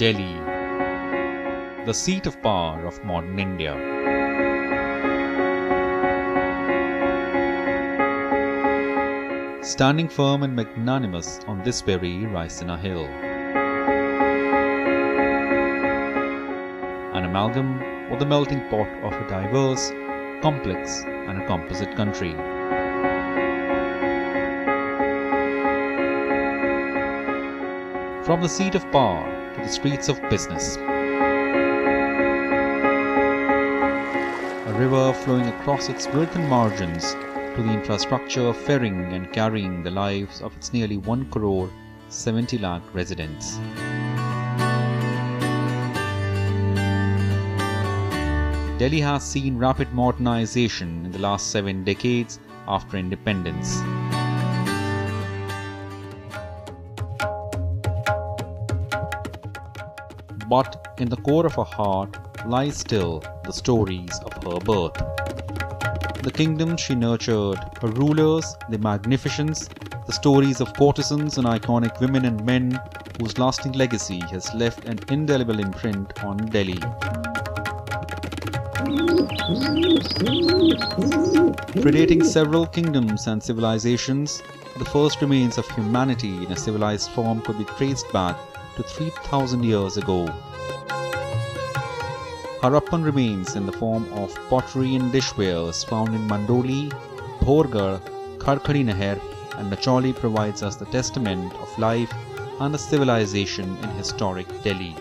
Delhi, the seat of power of modern India. Standing firm and magnanimous on this very Raisina hill. An amalgam or the melting pot of a diverse, complex and a composite country. From the seat of power to the streets of business. A river flowing across its earthen margins to the infrastructure ferrying and carrying the lives of its nearly 1 crore 70 lakh residents. Delhi has seen rapid modernization in the last 7 decades after independence. But in the core of her heart lies still the stories of her birth. The kingdom she nurtured, her rulers, their magnificence, the stories of courtesans and iconic women and men whose lasting legacy has left an indelible imprint on Delhi. Predating several kingdoms and civilizations, the first remains of humanity in a civilized form could be traced back to 3,000 years ago. Harappan remains in the form of pottery and dishwares found in Mandoli, Bhorgarh, Kharkhari Nahar and Nacholi provides us the testament of life and a civilization in historic Delhi.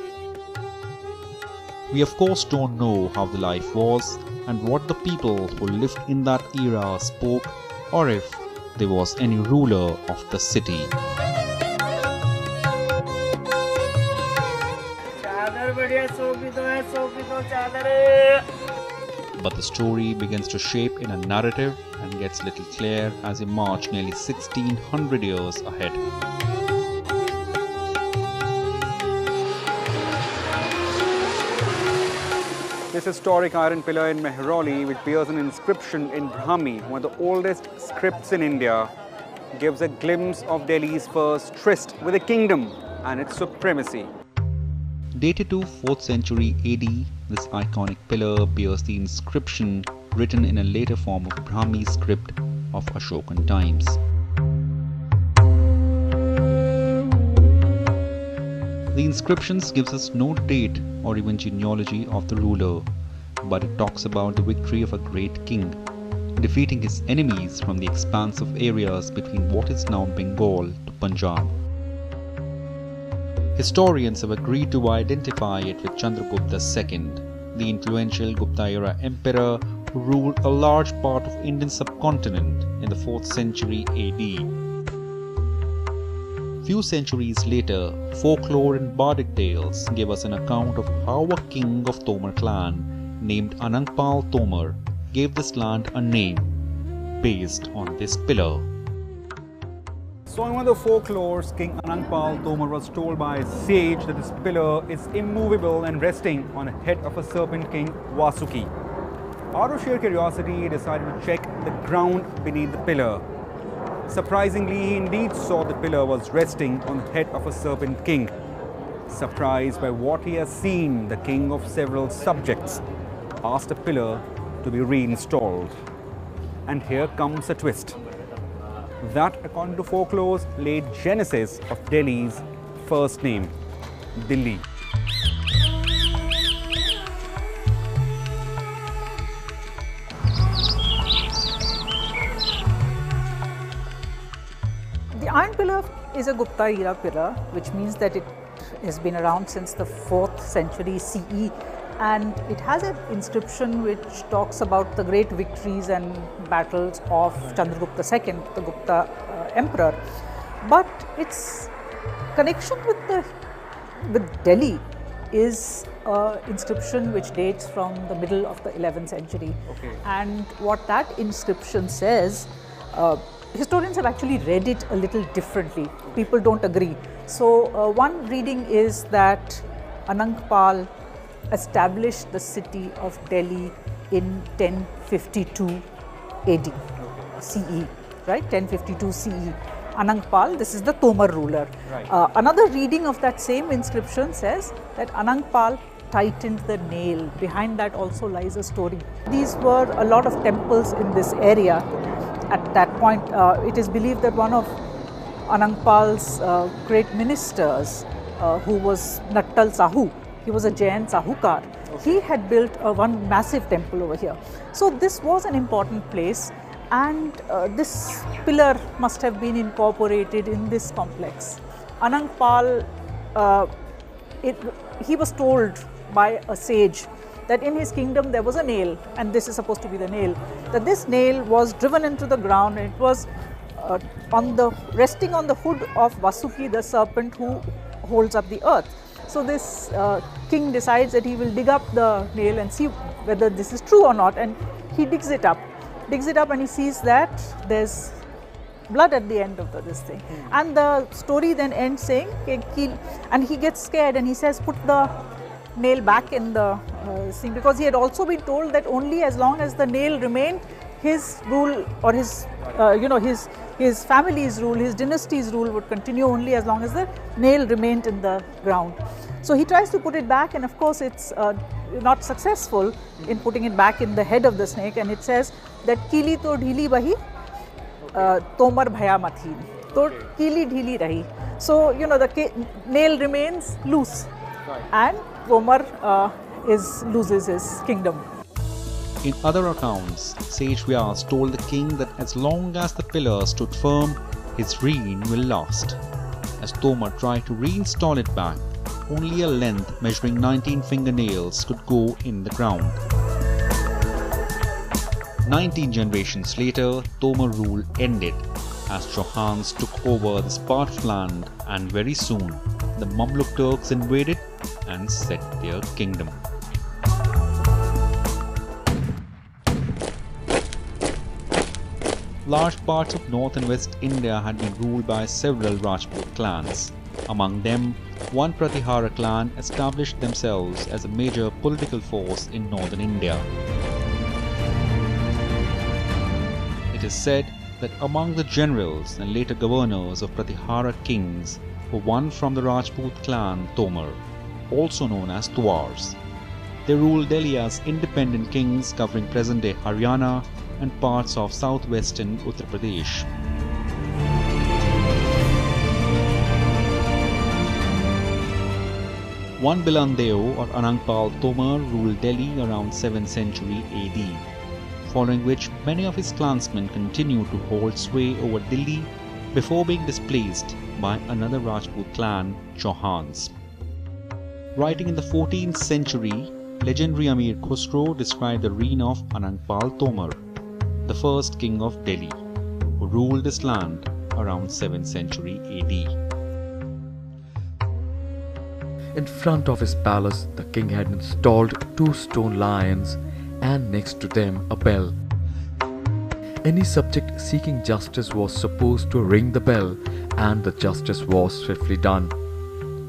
We of course don't know how the life was and what the people who lived in that era spoke or if there was any ruler of the city. But the story begins to shape in a narrative and gets little clear as we march nearly 1600 years ahead. This historic iron pillar in Mehrauli, which bears an inscription in Brahmi, one of the oldest scripts in India, gives a glimpse of Delhi's first tryst with the kingdom and its supremacy. Dated to 4th century AD, this iconic pillar bears the inscription written in a later form of Brahmi script of Ashokan times. The inscriptions gives us no date or even genealogy of the ruler, but it talks about the victory of a great king, defeating his enemies from the expansive areas between what is now Bengal to Punjab. Historians have agreed to identify it with Chandragupta II, the influential Gupta-era emperor who ruled a large part of Indian subcontinent in the 4th century AD. Few centuries later, folklore and bardic tales give us an account of how a king of Tomar clan named Anangpal Tomar gave this land a name based on this pillar. So in one of the folklores, King Anangpal Tomar was told by a sage that this pillar is immovable and resting on the head of a serpent king, Vasuki. Out of sheer curiosity, he decided to check the ground beneath the pillar. Surprisingly, he indeed saw the pillar was resting on the head of a serpent king. Surprised by what he has seen, the king of several subjects asked the pillar to be reinstalled. And here comes a twist. That, according to folklores, laid genesis of Delhi's first name, Delhi. The iron pillar is a Gupta era pillar, which means that it has been around since the 4th century CE, and it has an inscription which talks about the great victories and battles of Chandragupta II, the Gupta emperor. But its connection with Delhi is an inscription which dates from the middle of the 11th century. Okay. And what that inscription says, historians have actually read it a little differently. People don't agree. So one reading is that Anangpal established the city of Delhi in 1052 AD, CE, right? 1052 CE. Anangpal. This is the Tomar ruler. Right. Another reading of that same inscription says that Anangpal tightened the nail. Behind that also lies a story. These were a lot of temples in this area at that point. It is believed that one of Anangpal's great ministers, who was Nattal Sahu, he was a Jain Sahukar. He had built one massive temple over here. So this was an important place, and this pillar must have been incorporated in this complex. Anangpal, he was told by a sage that in his kingdom there was a nail, and this is supposed to be the nail, that this nail was driven into the ground, and it was resting on the hood of Vasuki, the serpent who holds up the earth. So this king decides that he will dig up the nail and see whether this is true or not, and he digs it up and he sees that there's blood at the end of this thing. And the story then ends saying, and he gets scared and he says, put the nail back in the thing, because he had also been told that only as long as the nail remained, his rule or his his family's rule, his dynasty's rule would continue only as long as the nail remained in the ground. So he tries to put it back, and of course it's not successful in putting it back in the head of the snake, and it says that Kili to dhili bahi, Tomar bhaya mathin. So Kili dhili rahi. So the nail remains loose, and Tomar loses his kingdom. In other accounts, Sage Vyas told the king that as long as the pillar stood firm, his reign will last. As Tomar tried to reinstall it back, only a length measuring 19 fingernails could go in the ground. 19 generations later, Tomar rule ended as Chauhan'S took over this part of land, and very soon the Mamluk Turks invaded and set their kingdom. Large parts of North and West India had been ruled by several Rajput clans. Among them, one Pratihara clan established themselves as a major political force in northern India. It is said that among the generals and later governors of Pratihara kings were one from the Rajput clan Tomar, also known as Tuars. They ruled Delhi as independent kings covering present-day Haryana and parts of southwestern Uttar Pradesh. One Bilandeo or Anangpal Tomar ruled Delhi around 7th century AD, following which many of his clansmen continued to hold sway over Delhi before being displaced by another Rajput clan, Chauhan'S. Writing in the 14th century, legendary Amir Khusro described the reign of Anangpal Tomar, the first king of Delhi, who ruled this land around 7th century AD. In front of his palace, the king had installed 2 stone lions and next to them a bell. Any subject seeking justice was supposed to ring the bell, and the justice was swiftly done.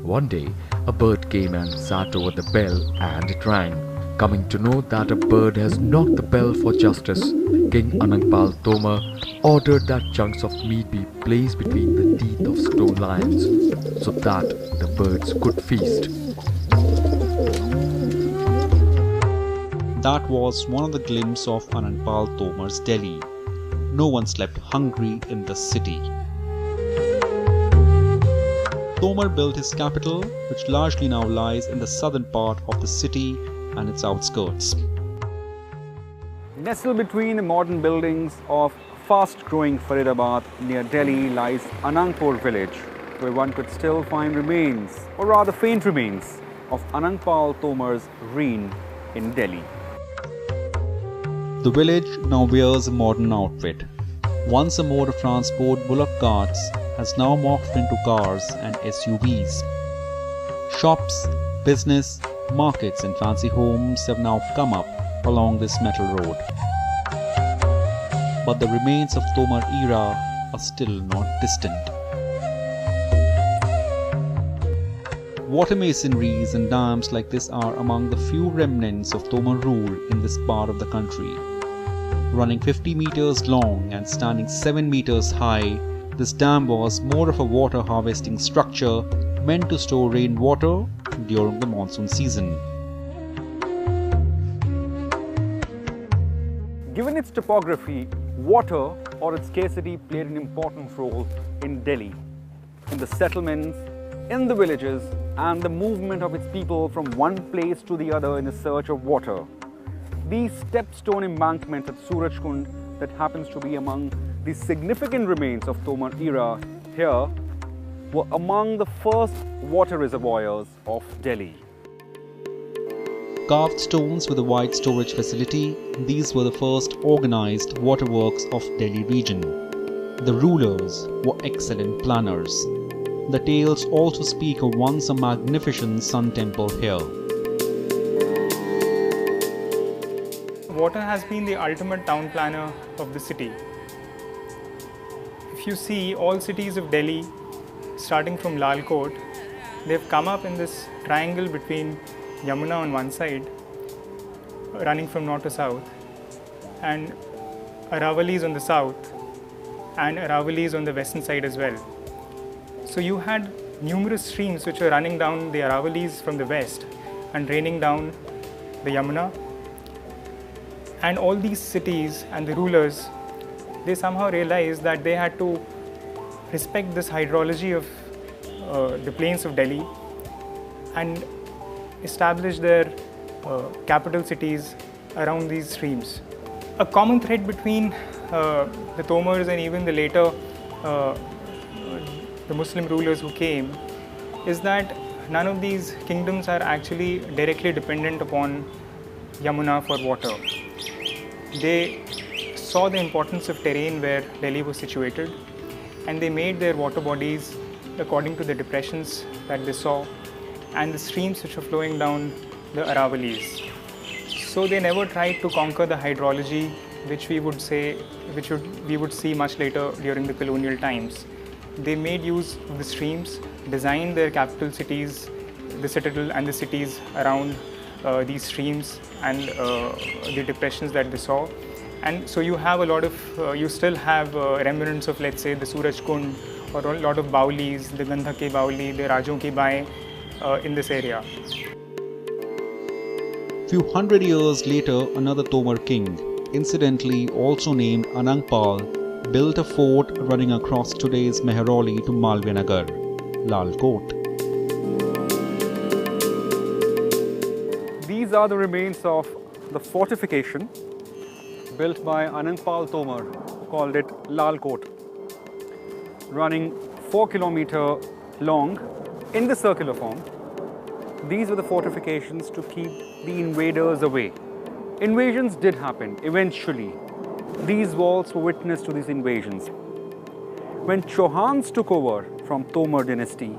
One day, a bird came and sat over the bell, and it rang. Coming to know that a bird has knocked the bell for justice, King Anangpal Tomar ordered that chunks of meat be placed between the teeth of stone lions so that the birds could feast. That was one of the glimpses of Anangpal Tomar's Delhi. No one slept hungry in the city. Tomar built his capital, which largely now lies in the southern part of the city and its outskirts. Nestled between the modern buildings of fast-growing Faridabad near Delhi lies Anangpur village, where one could still find remains, or rather faint remains, of Anangpal Tomar's reign in Delhi. The village now wears a modern outfit. Once a mode of transport, bullock carts has now morphed into cars and SUVs. Shops, business, markets and fancy homes have now come up along this metal road. But the remains of Tomar era are still not distant. Water masonries and dams like this are among the few remnants of Tomar rule in this part of the country. Running 50 meters long and standing 7 meters high, This dam was more of a water harvesting structure meant to store rainwater during the monsoon season. Given its topography, water or its scarcity played an important role in Delhi, in the settlements, in the villages, and the movement of its people from one place to the other in the search of water. These stepstone embankments at Surajkund, that happens to be among the significant remains of Tomar era here, were among the first water reservoirs of Delhi. Carved stones with a wide storage facility, these were the first organized waterworks of Delhi region. The rulers were excellent planners. The tales also speak of once a magnificent sun temple here. Water has been the ultimate town planner of the city. If you see all cities of Delhi, starting from Lal Kot, they've come up in this triangle between Yamuna on one side, running from north to south, and Aravallis on the south, and Aravallis on the western side as well. So you had numerous streams which were running down the Aravallis from the west and draining down the Yamuna. And all these cities and the rulers, they somehow realized that they had to respect this hydrology of the plains of Delhi and establish their capital cities around these streams. A common thread between the Tomars and even the later the Muslim rulers who came is that none of these kingdoms are actually directly dependent upon Yamuna for water. They saw the importance of terrain where Delhi was situated, and they made their water bodies according to the depressions that they saw and the streams which were flowing down the Aravallis. So they never tried to conquer the hydrology which we would see much later during the colonial times. They made use of the streams, designed their capital cities, the citadel and the cities around these streams and the depressions that they saw. And so you have a lot of, you still have remnants of, let's say, the Surajkund or a lot of Baulis, the Gandha ki Bauli, the Rajon ki Bai in this area. Few hundred years later, another Tomar king, incidentally also named Anangpal, built a fort running across today's Mehrauli to Malviya-Nagar, Lal Kot. These are the remains of the fortification built by Anangpal Tomar, who called it Lal Kot, running 4 kilometers long in the circular form. These were the fortifications to keep the invaders away. Invasions did happen eventually. These walls were witness to these invasions. When Chauhan'S took over from Tomar dynasty,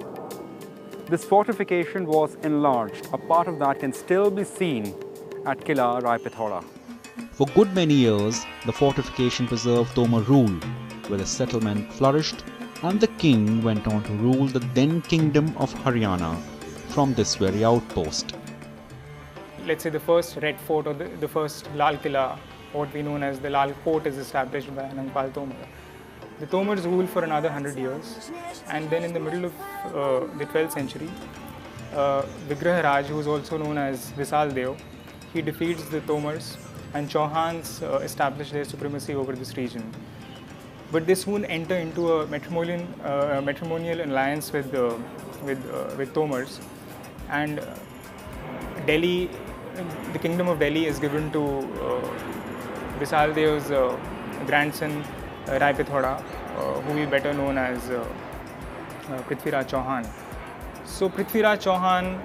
this fortification was enlarged. A part of that can still be seen at Kila Rai Pithoda. For good many years, the fortification preserved Tomar rule, where the settlement flourished and the king went on to rule the then kingdom of Haryana from this very outpost. Let's say the first Red Fort or the first Lal Kila, what we know as the Lal Kot, is established by Anangpal Tomar. The Tomars ruled for another 100 years, and then in the middle of the 12th century, Vigraha Raj, who is also known as Visal Dev, he defeats the Tomars, and Chauhan'S establish their supremacy over this region. But they soon enter into a matrimonial alliance with Tomars, and Delhi, the kingdom of Delhi, is given to Visal Dev's grandson Rai Pithoda, who we better known as Prithviraj Chauhan. So Prithviraj Chauhan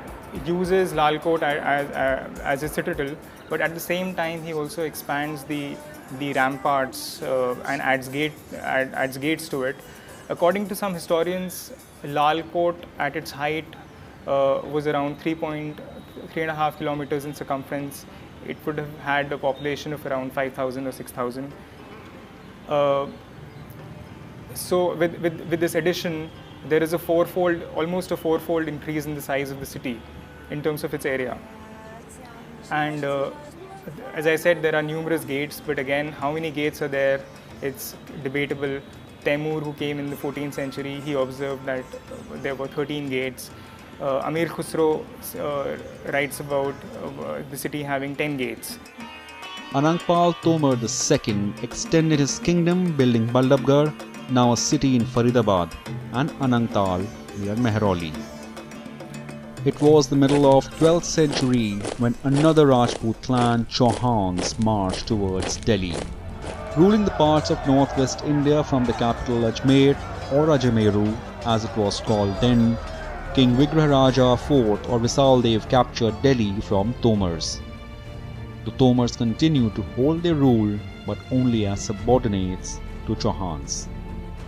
uses Lal Kot as a citadel, but at the same time he also expands the ramparts and adds gates to it. According to some historians, Lal Kot at its height was around 3.5 kilometers in circumference. It would have had a population of around 5,000 or 6,000. So with this addition, there is almost a fourfold increase in the size of the city in terms of its area. And as I said, there are numerous gates, but again, how many gates are there, it's debatable. Taimur, who came in the 14th century, he observed that there were 13 gates. Amir Khusro writes about the city having 10 gates. Anangpal Tomar II extended his kingdom, building Baldabgarh, now a city in Faridabad, and Anangtal near Mehrauli. It was the middle of 12th century when another Rajput clan, Chauhan'S, marched towards Delhi. Ruling the parts of northwest India from the capital Ajmer, or Ajmeru as it was called then, King Vigraharaja IV or Visaldev captured Delhi from Tomars. The Tomars continued to hold their rule, but only as subordinates to Chauhan'S.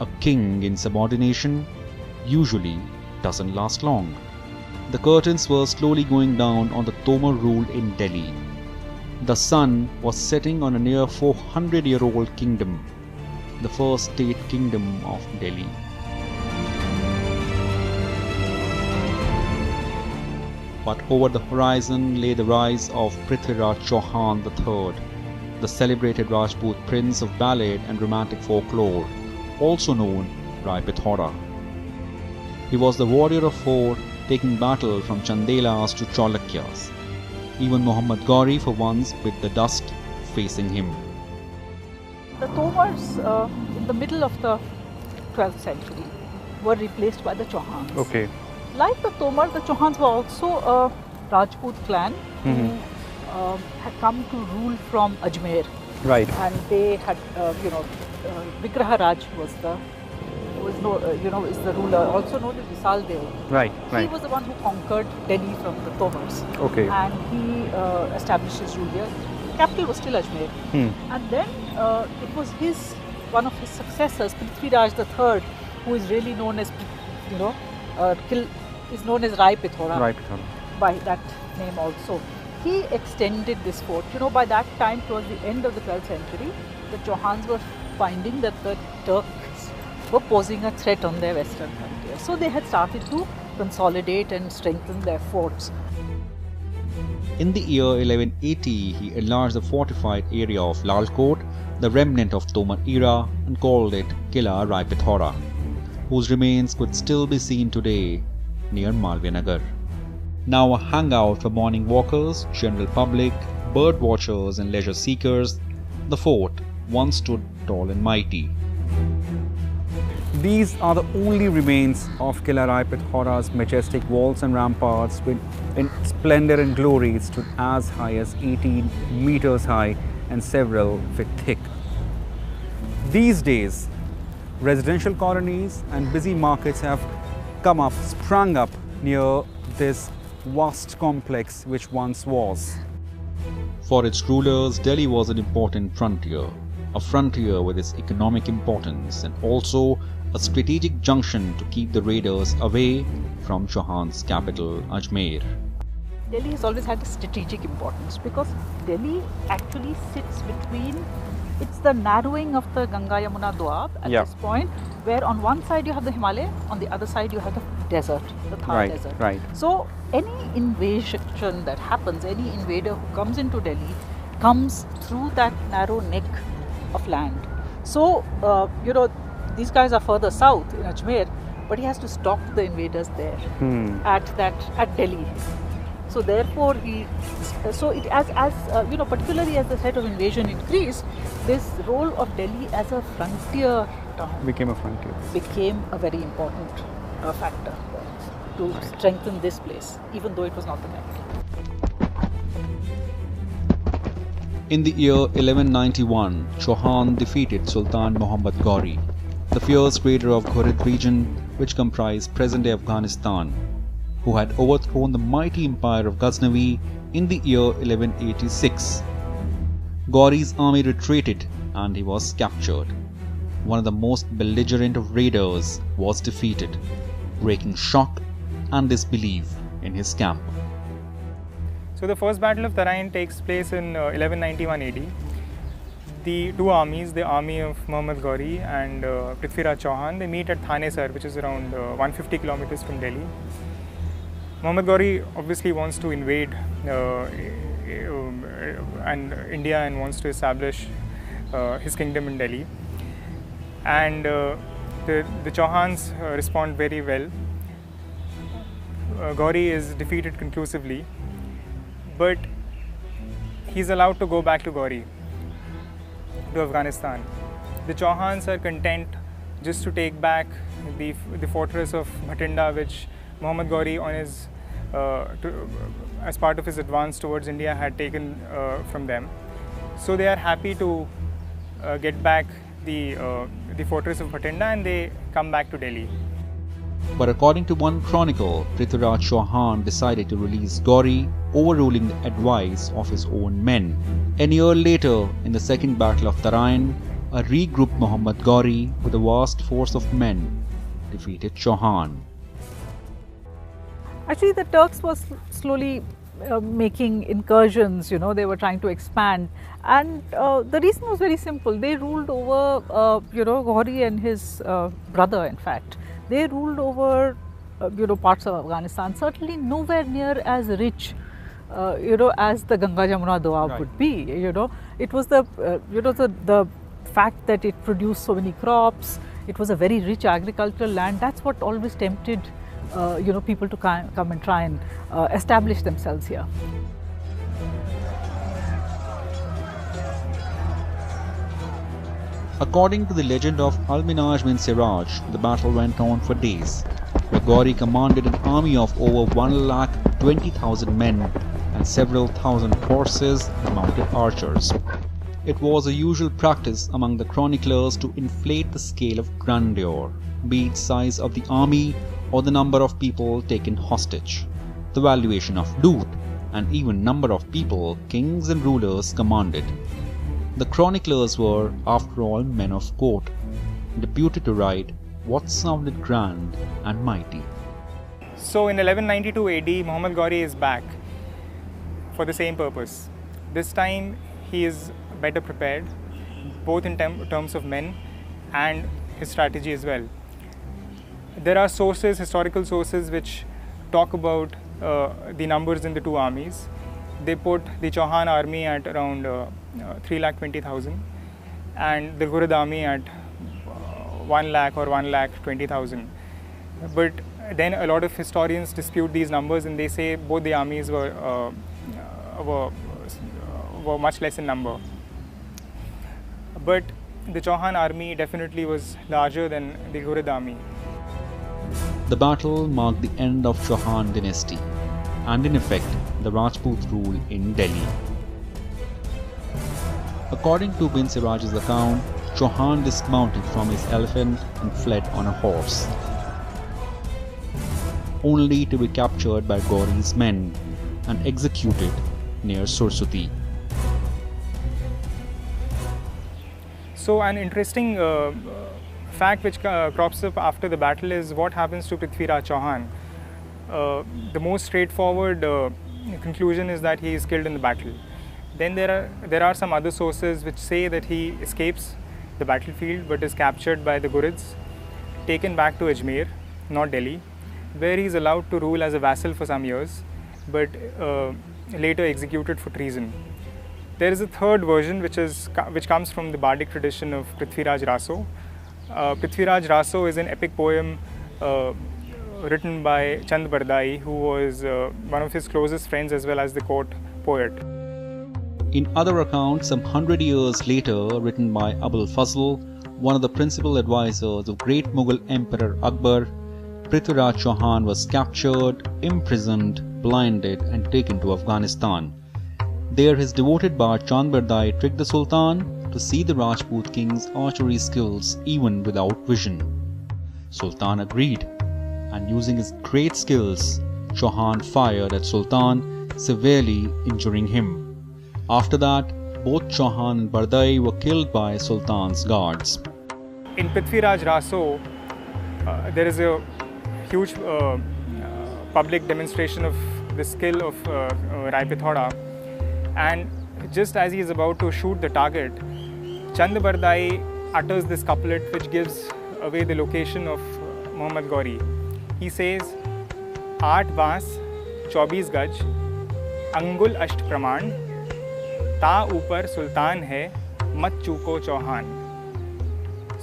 A king in subordination usually doesn't last long. The curtains were slowly going down on the Tomar rule in Delhi. The sun was setting on a near 400-year-old kingdom, the first state kingdom of Delhi. But over the horizon lay the rise of Prithviraj Chauhan III, the celebrated Rajput prince of ballad and romantic folklore, also known Rai Pithora. He was the warrior of 4, taking battle from Chandelas to Chalukyas. Even Muhammad Ghori for once bit the dust facing him. The Tomars in the middle of the 12th century were replaced by the Chauhan'S. Okay. Like the Tomar, the Chauhan'S were also a Rajput clan who had come to rule from Ajmer. Right. And they had, Vigraharaj was the is the ruler, also known as Visaldev. Right. He was the one who conquered Delhi from the Tomars. Okay. And he established his rule here. Capital was still Ajmer. And then it was one of his successors, Prithviraj III, who is really known as, is known as Rai Pithora. Rai Pithora. By that name also. He extended this fort. By that time, towards the end of the 12th century, the Chauhan'S were finding that the Turks were posing a threat on their western frontier. So they had started to consolidate and strengthen their forts. In the year 1180, he enlarged the fortified area of Lal Kot, the remnant of Tomar era, and called it Kila Rai Pithora, whose remains could still be seen today near Malviya Nagar. Now a hangout for morning walkers, general public, bird watchers and leisure seekers, the fort once stood tall and mighty. These are the only remains of Kila Rai Pithora's majestic walls and ramparts, which in splendor and glory stood as high as 18 meters high and several feet thick. These days, residential colonies and busy markets have sprung up near this vast complex which once was. For its rulers, Delhi was an important frontier, a frontier with its economic importance and also a strategic junction to keep the raiders away from Chauhan's capital, Ajmer. Delhi has always had a strategic importance because Delhi actually sits between, it's the narrowing of the Ganga Yamuna Doab at this point, where on one side you have the Himalaya, on the other side you have the desert, the Thar desert. Right. So any invasion that happens, any invader who comes into Delhi comes through that narrow neck of land. So, these guys are further south in Ajmer, but he has to stop the invaders there at Delhi. So therefore, particularly as the threat of invasion increased, this role of Delhi as a frontier town Became a very important factor to strengthen this place, even though it was not the capital. In the year 1191, Chauhan defeated Sultan Muhammad Ghori, the fierce raider of Ghurid region, which comprised present-day Afghanistan, who had overthrown the mighty empire of Ghaznavi in the year 1186. Ghori's army retreated and he was captured. One of the most belligerent of raiders was defeated, breaking shock and disbelief in his camp. So the first battle of Tarain takes place in 1191 AD. The two armies, the army of Muhammad Ghori and Prithviraj Chauhan, they meet at Thanesar, which is around 150 kilometers from Delhi. Muhammad Ghori obviously wants to invade India and wants to establish his kingdom in Delhi. and the Chauhan'S respond very well. Gauri is defeated conclusively, but he's allowed to go back to Gauri, to Afghanistan. The Chauhan'S are content just to take back the fortress of Bhatinda, which Muhammad Gauri on his as part of his advance towards India had taken from them. So they are happy to get back the fortress of Bhatinda, and they come back to Delhi. But according to one chronicle, Prithviraj Chauhan decided to release Gauri, overruling the advice of his own men. A year later, in the Second Battle of Tarain, a regrouped Muhammad Gauri with a vast force of men defeated Chauhan. Actually, the Turks was slowly making incursions, they were trying to expand, and the reason was very simple. They ruled over, Gauri and his brother, in fact. They ruled over, parts of Afghanistan, certainly nowhere near as rich, as the Ganga Jamuna Doab would be. It was the fact that it produced so many crops. It was a very rich agricultural land. That's what always tempted, people to come and try and establish themselves here. According to the legend of Al-Minaj bin Siraj, the battle went on for days, where Gauri commanded an army of over 1,20,000 men and several thousand horses and mounted archers. It was a usual practice among the chroniclers to inflate the scale of grandeur, be it size of the army or the number of people taken hostage, the valuation of loot, and even number of people kings and rulers commanded. The chroniclers were, after all, men of court, deputed to write what sounded grand and mighty. So in 1192 AD, Muhammad Gauri is back for the same purpose. This time he is better prepared, both in terms of men and his strategy as well. There are sources, historical sources, which talk about the numbers in the two armies. They put the Chauhan army at around 3,20,000 and the Ghurid army at 1 lakh or 1,20,000. But then a lot of historians dispute these numbers, and they say both the armies were much less in number. But the Chauhan army definitely was larger than the Ghurid army. The battle marked the end of Chauhan dynasty and in effect the Rajput rule in Delhi. According to bin Siraj's account, Chauhan dismounted from his elephant and fled on a horse, only to be captured by Gauri's men and executed near Sursuti. So an interesting fact which crops up after the battle is what happens to Prithviraj Chauhan. The most straightforward conclusion is that he is killed in the battle. Then there are some other sources which say that he escapes the battlefield but is captured by the Ghurids, taken back to Ajmer, not Delhi, where he is allowed to rule as a vassal for some years, but later executed for treason. There is a third version which comes from the bardic tradition of Prithviraj Raso. Prithviraj Raso is an epic poem written by Chand Bardai, who was one of his closest friends as well as the court poet. In other accounts, some 100 years later, written by Abul Fazl, one of the principal advisors of great Mughal Emperor Akbar, Prithviraj Chauhan was captured, imprisoned, blinded and taken to Afghanistan. There his devoted bard Chand Bardai tricked the Sultan to see the Rajput king's archery skills even without vision. Sultan agreed, and using his great skills, Chauhan fired at Sultan, severely injuring him. After that, both Chauhan and Bardai were killed by Sultan's guards. In Prithviraj Raso, there is a huge public demonstration of the skill of Rai Pithoda, and just as he is about to shoot the target, Chand Bardai utters this couplet which gives away the location of Muhammad Gauri. He says, 8 बांस 24 गज अंगुल अष्ट प्रमाण ता ऊपर सुल्तान है मत चूको Chauhan.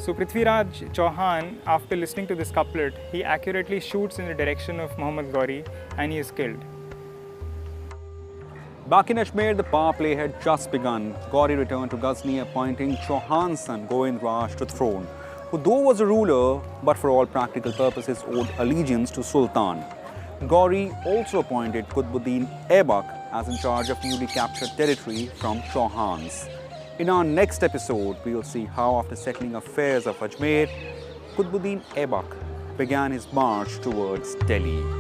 So Prithviraj Chauhan, after listening to this couplet, he accurately shoots in the direction of Muhammad Ghori and he is killed. Back in Ajmer, the power play had just begun. Ghori returned to Ghazni, appointing Chauhan's son Govindraj to the throne, who though was a ruler, but for all practical purposes owed allegiance to Sultan. Ghori also appointed Qutbuddin Aibak as in charge of newly captured territory from Chauhan's. In our next episode, we will see how after settling affairs of Ajmer, Qutbuddin Aibak began his march towards Delhi.